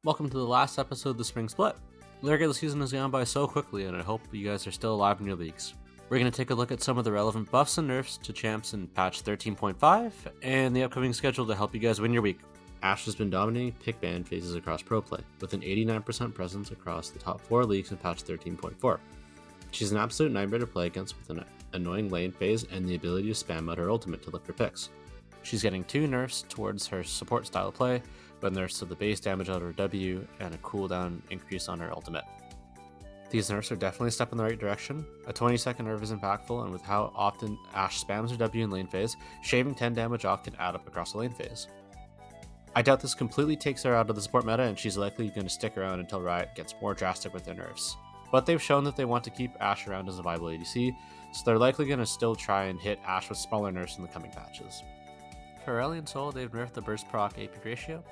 Welcome to the last episode of the Spring Split. The regular season has gone by so quickly, and I hope you guys are still alive in your leagues. We're going to take a look at some of the relevant buffs and nerfs to champs in patch 13.5, and the upcoming schedule to help you guys win your week. Ashe has been dominating pick ban phases across pro play, with an 89% presence across the top 4 leagues in patch 13.4. She's an absolute nightmare to play against with an annoying lane phase and the ability to spam out her ultimate to lift her picks. She's getting 2 nerfs towards her support style of play, but nerfs to the base damage out of her W and a cooldown increase on her ultimate. These nerfs are definitely a step in the right direction. A 20-second nerf is impactful, and with how often Ashe spams her W in lane phase, shaving 10 damage off can add up across the lane phase. I doubt this completely takes her out of the support meta, and she's likely going to stick around until Riot gets more drastic with their nerfs. But they've shown that they want to keep Ashe around as a viable ADC, so they're likely going to still try and hit Ashe with smaller nerfs in the coming patches. For Aurelion Sol, they've nerfed the burst proc AP ratio.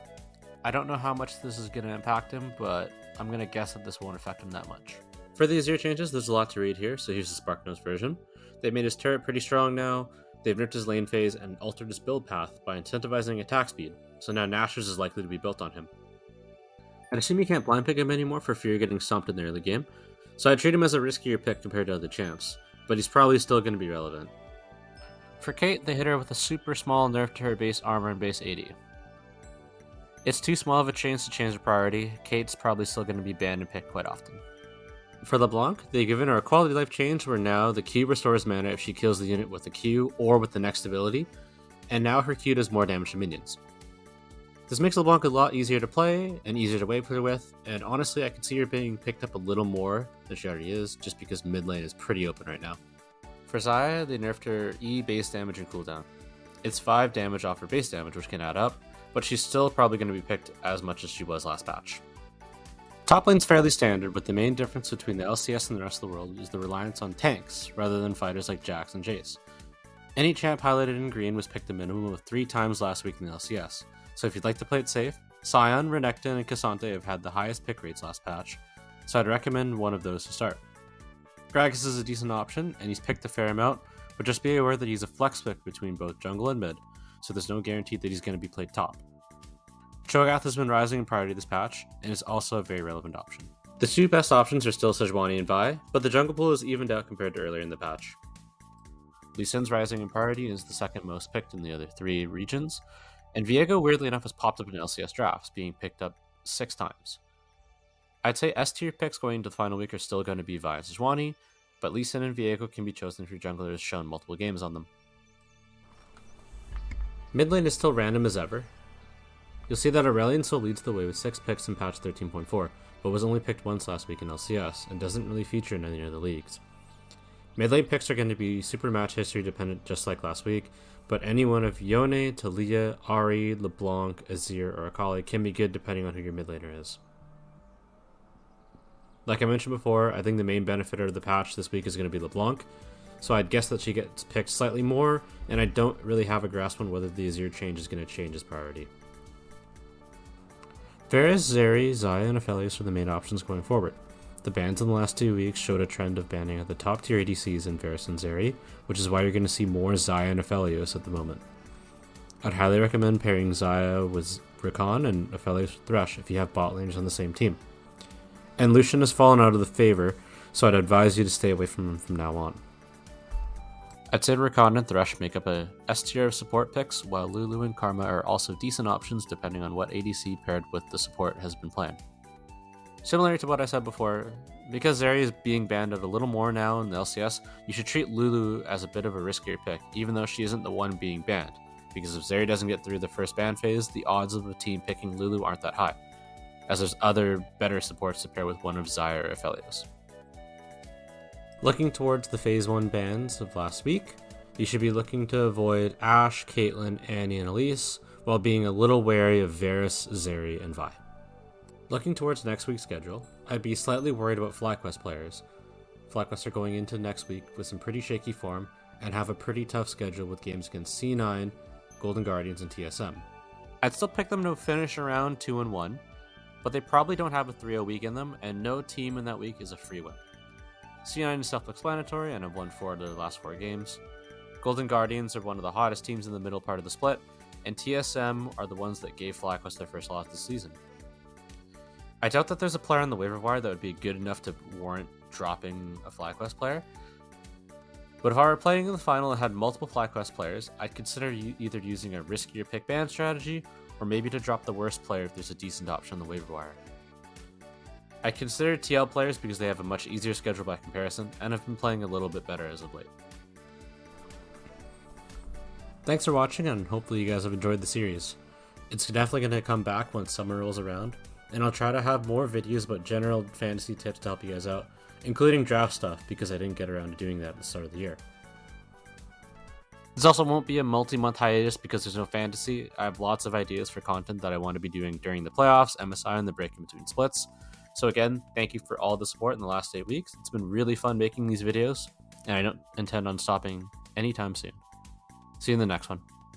I don't know how much this is going to impact him, but I'm going to guess that this won't affect him that much. For the Azir changes, there's a lot to read here, so here's the SparkNose version. They've made his turret pretty strong now, they've nerfed his lane phase and altered his build path by incentivizing attack speed, so now Nashor's is likely to be built on him. I'd assume you can't blind pick him anymore for fear of getting stomped in the early game, so I'd treat him as a riskier pick compared to other champs, but he's probably still going to be relevant. For Kate, they hit her with a super small nerf to her base armor and base AD. It's too small of a change to change the priority. Kate's probably still going to be banned and picked quite often. For LeBlanc, they've given her a quality life change where now the Q restores mana if she kills the unit with the Q or with the next ability, and now her Q does more damage to minions. This makes LeBlanc a lot easier to play and easier to wave with, and honestly I can see her being picked up a little more than she already is, just because mid lane is pretty open right now. For Xayah, they nerfed her E base damage and cooldown. It's 5 damage off her base damage, which can add up, but she's still probably going to be picked as much as she was last patch. Top lane's fairly standard, but the main difference between the LCS and the rest of the world is the reliance on tanks, rather than fighters like Jax and Jace. Any champ highlighted in green was picked a minimum of 3 times last week in the LCS, so if you'd like to play it safe, Sion, Renekton, and Cassante have had the highest pick rates last patch, so I'd recommend one of those to start. Gragas is a decent option, and he's picked a fair amount, but just be aware that he's a flex pick between both jungle and mid, so there's no guarantee that he's going to be played top. Cho'Gath has been rising in priority this patch, and is also a very relevant option. The 2 best options are still Sejuani and Vi, but the jungle pool is evened out compared to earlier in the patch. Lee Sin's rising in priority and is the second most picked in the other 3 regions, and Viego weirdly enough has popped up in LCS drafts, being picked up 6 times. I'd say S tier picks going into the final week are still going to be Vi and Sejuani, but Lee Sin and Viego can be chosen if your jungler has shown multiple games on them. Mid lane is still random as ever. You'll see that Aurelion Sol leads the way with 6 picks in patch 13.4, but was only picked once last week in LCS, and doesn't really feature in any of the leagues. Mid lane picks are going to be super match history dependent just like last week, but any one of Yone, Taliyah, Ahri, LeBlanc, Azir, or Akali can be good depending on who your mid laner is. Like I mentioned before, I think the main benefiter of the patch this week is going to be LeBlanc, so I'd guess that she gets picked slightly more, and I don't really have a grasp on whether the Azir change is going to change as priority. Varus, Zeri, Xayah, and Aphelios are the main options going forward. The bans in the last 2 weeks showed a trend of banning at the top tier ADCs in Varus and Zeri, which is why you're going to see more Xayah and Aphelios at the moment. I'd highly recommend pairing Xayah with Rakan and Aphelios with Thresh if you have bot laners on the same team. And Lucian has fallen out of the favor, so I'd advise you to stay away from him from now on. I'd say Rakan and Thresh make up a S tier of support picks, while Lulu and Karma are also decent options depending on what ADC paired with the support has been planned. Similar to what I said before, because Zeri is being banned out a little more now in the LCS, you should treat Lulu as a bit of a riskier pick, even though she isn't the one being banned, because if Zeri doesn't get through the first ban phase, the odds of a team picking Lulu aren't that high, as there's other better supports to pair with one of Xayah or Aphelios. Looking towards the Phase 1 bans of last week, you should be looking to avoid Ashe, Caitlyn, Annie, and Elise, while being a little wary of Varus, Zeri, and Vi. Looking towards next week's schedule, I'd be slightly worried about FlyQuest players. FlyQuest are going into next week with some pretty shaky form, and have a pretty tough schedule with games against C9, Golden Guardians, and TSM. I'd still pick them to finish around 2-1, but they probably don't have a 3-0 week in them, and no team in that week is a free win. C9 is self-explanatory and have won 4 of their last 4 games. Golden Guardians are one of the hottest teams in the middle part of the split, and TSM are the ones that gave FlyQuest their first loss this season. I doubt that there's a player on the waiver wire that would be good enough to warrant dropping a FlyQuest player. But if I were playing in the final and had multiple FlyQuest players, I'd consider either using a riskier pick ban strategy, or maybe to drop the worst player if there's a decent option on the waiver wire. I consider TL players because they have a much easier schedule by comparison, and have been playing a little bit better as of late. Thanks for watching, and hopefully you guys have enjoyed the series. It's definitely going to come back once summer rolls around, and I'll try to have more videos about general fantasy tips to help you guys out, including draft stuff, because I didn't get around to doing that at the start of the year. This also won't be a multi-month hiatus because there's no fantasy. I have lots of ideas for content that I want to be doing during the playoffs, MSI, and the break in between splits. So again, thank you for all the support in the last 8 weeks. It's been really fun making these videos, and I don't intend on stopping anytime soon. See you in the next one.